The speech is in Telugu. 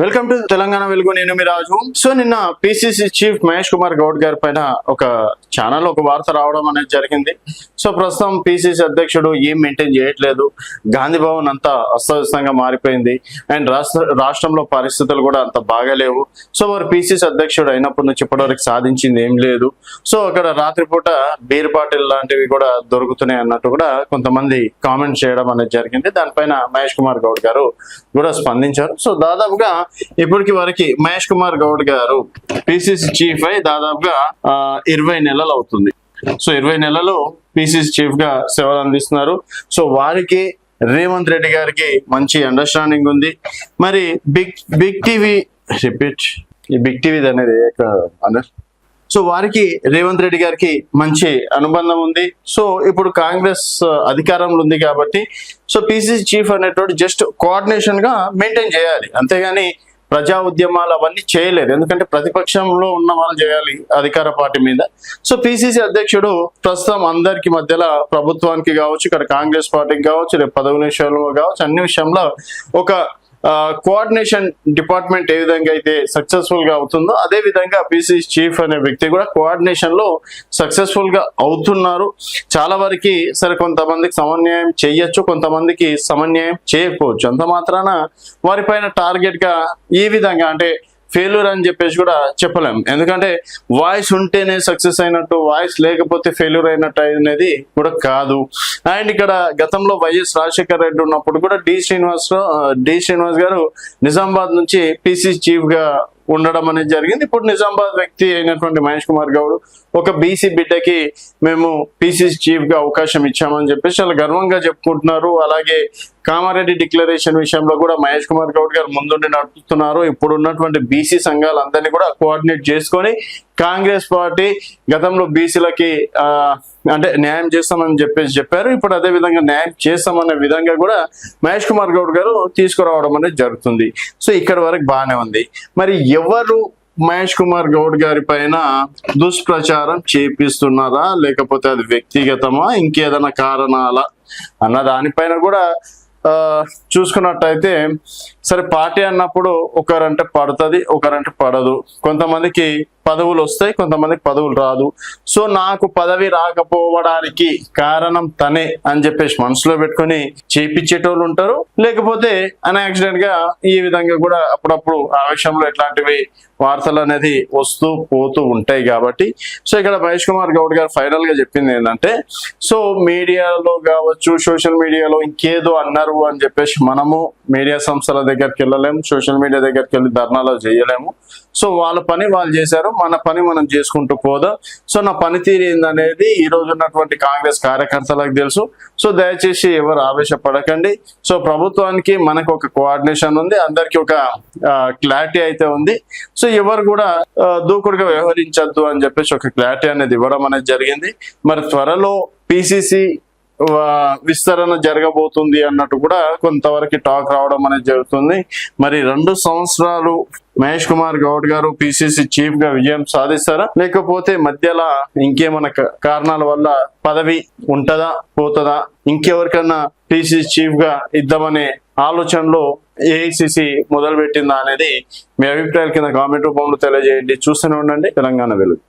వెల్కమ్ టు తెలంగాణ వెలుగు. నేను మీ రాజు. సో నిన్న పిసిసి చీఫ్ మహేష్ కుమార్ గౌడ్ గారి పైన ఒక ఛానల్ ఒక వార్త రావడం అనేది జరిగింది. సో ప్రస్తుతం పిసిసి అధ్యక్షుడు ఏం మెయింటైన్ చేయట్లేదు, గాంధీ భవన్ అంతా అస్తవ్యస్తంగా మారిపోయింది అండ్ రాష్ట్రంలో పరిస్థితులు కూడా అంత బాగాలేవు. సో వారు పిసిసి అధ్యక్షుడు అయినప్పటి నుంచి ఇప్పటివరకు సాధించింది ఏం లేదు. సో అక్కడ రాత్రిపూట బీర్ బాటిల్ లాంటివి కూడా దొరుకుతున్నాయి అన్నట్టు కూడా కొంతమంది కామెంట్ చేయడం అనేది జరిగింది. దానిపైన మహేష్ కుమార్ గౌడ్ గారు కూడా స్పందించారు. సో దాదాపుగా ఇప్పటికి వరకు మహేష్ కుమార్ గౌడ్ గారు పిసిసి చీఫ్ అయి దాదాపుగా 20 నెలలు అవుతుంది. సో 20 నెలలు పిసిసి చీఫ్ గా సేవలు అందిస్తున్నారు. సో వారికి రేవంత్ రెడ్డి గారికి మంచి అండర్స్టాండింగ్ ఉంది. మరి బిగ్ టీవీ ఈ బిగ్ టీవీ అనేది సో వారికి రేవంత్ రెడ్డి గారికి మంచి అనుబంధం ఉంది. సో ఇప్పుడు కాంగ్రెస్ అధికారంలో ఉంది కాబట్టి సో పిసిసి చీఫ్ అనేటువంటి జస్ట్ కోఆర్డినేషన్ గా మెయింటైన్ చేయాలి, అంతేగాని ప్రజా ఉద్యమాలు అవన్నీ చేయలేరు. ఎందుకంటే ప్రతిపక్షంలో ఉన్న వాళ్ళు చేయాలి అధికార పార్టీ మీద. సో పిసిసి అధ్యక్షుడు ప్రస్తుతం అందరికి మధ్యలో ప్రభుత్వానికి కావచ్చు, ఇక్కడ కాంగ్రెస్ పార్టీకి కావచ్చు, రేపు పదవుల విషయంలో కావచ్చు, అన్ని విషయంలో ఒక కోఆర్డినేషన్ డిపార్ట్మెంట్ ఏ విధంగా అయితే సక్సెస్ఫుల్ గా అవుతుందో అదే విధంగా పిసిసి చీఫ్ అనే వ్యక్తి కూడా కోఆర్డినేషన్ లో సక్సెస్ఫుల్ గా అవుతున్నారు. చాలా వరకు సరే కొంతమందికి సమన్వయం చేయొచ్చు, కొంతమందికి సమన్వయం చేయకపోవచ్చు. అంత మాత్రాన వారిపైన టార్గెట్ గా ఈ విధంగా అంటే ఫెయిల్యూర్ అని చెప్పేసి కూడా చెప్పలేం. ఎందుకంటే వాయిస్ ఉంటేనే సక్సెస్ అయినట్టు, వాయిస్ లేకపోతే ఫెయిల్యూర్ అయినట్టు అనేది కూడా కాదు. అండ్ ఇక్కడ గతంలో వైఎస్ రాజశేఖర్ రెడ్డి ఉన్నప్పుడు కూడా డి శ్రీనివాస్ గారు నిజామాబాద్ నుంచి పిసిసి చీఫ్ గా ఉండడం అనేది జరిగింది. ఇప్పుడు నిజామాబాద్ వ్యక్తి అయినటువంటి మహేష్ కుమార్ గౌడ్ ఒక బీసీ బిడ్డకి మేము పిసిసి చీఫ్ గా అవకాశం ఇచ్చామని చెప్పేసి చాలా గర్వంగా చెప్పుకుంటున్నారు. అలాగే కామారెడ్డి డిక్లరేషన్ విషయంలో కూడా మహేష్ కుమార్ గౌడ్ గారు ముందుండి నడుపుతున్నారు. ఇప్పుడు ఉన్నటువంటి బీసీ సంఘాలందరినీ కూడా కోఆర్డినేట్ చేసుకొని కాంగ్రెస్ పార్టీ గతంలో బీసీలకి అంటే న్యాయం చేస్తామని చెప్పారు. ఇప్పుడు అదే విధంగా న్యాయం చేస్తామనే విధంగా కూడా మహేష్ కుమార్ గౌడ్ గారు తీసుకురావడం అనేది జరుగుతుంది. సో ఇక్కడ వరకు బాగానే ఉంది. మరి ఎవరు మహేష్ కుమార్ గౌడ్ గారి పైన దుష్ప్రచారం చేపిస్తున్నారా, లేకపోతే అది వ్యక్తిగతమా, ఇంకేదైనా కారణాలా అన్న దానిపైన కూడా చూసుకున్నట్టయితే సరే పార్టీ అన్నప్పుడు ఒకరంటే పడుతుంది, ఒకరంటే పడదు. కొంతమందికి పదవులు వస్తాయి, కొంతమందికి పదవులు రాదు. సో నాకు పదవి రాకపోవడానికి కారణం తనే అని చెప్పేసి మనసులో పెట్టుకొని చేపించేటోళ్ళు ఉంటారు. లేకపోతే అన్ యాక్సిడెంట్ గా ఈ విధంగా కూడా అప్పుడప్పుడు ఆవేశంలో ఇట్లాంటివి వార్తలు అనేది వస్తూ పోతూ ఉంటాయి. కాబట్టి సో ఇక్కడ మహేష్ కుమార్ గౌడ్ గారు ఫైనల్ గా చెప్పింది ఏంటంటే, సో మీడియాలో కావచ్చు, సోషల్ మీడియాలో ఇంకేదో అన్నారు అని చెప్పేసి మనము మీడియా సంస్థల దగ్గరికి వెళ్ళలేము, సోషల్ మీడియా దగ్గరికి వెళ్ళి ధర్నాలు చేయలేము. సో వాళ్ళ పని వాళ్ళు చేశారు, మన పని మనం చేసుకుంటూ పోదాం. సో నా పనితీరు ఏందనేది ఈ రోజు ఉన్నటువంటి కాంగ్రెస్ కార్యకర్తలకు తెలుసు. సో దయచేసి ఎవరు ఆవేశపడకండి. సో ప్రభుత్వానికి మనకు ఒక కోఆర్డినేషన్ ఉంది, అందరికి ఒక క్లారిటీ అయితే ఉంది. సో ఎవరు కూడా దూకుడుగా వ్యవహరించద్దు అని చెప్పేసి ఒక క్లారిటీ అనేది ఇవ్వడం అనేది జరిగింది. మరి త్వరలో పిసిసి విస్తరణ జరగబోతుంది అన్నట్టు కూడా కొంతవరకు టాక్ రావడం అనేది జరుగుతుంది. మరి 2 సంవత్సరాలు మహేష్ కుమార్ గౌడ్ గారు పిసిసి చీఫ్ గా విజయం సాధిస్తారా, లేకపోతే మధ్యలో ఇంకేమైనా కారణాల వల్ల పదవి ఉంటదా పోతుందా, ఇంకెవరికన్నా పిసిసి చీఫ్ గా ఇద్దామనే ఆలోచనలో ఏఐసిసి మొదలు పెట్టిందా అనేది మీ అభిప్రాయాల కింద కామెంట్ రూపంలో తెలియజేయండి. చూస్తూనే ఉండండి తెలంగాణ వెలుగు.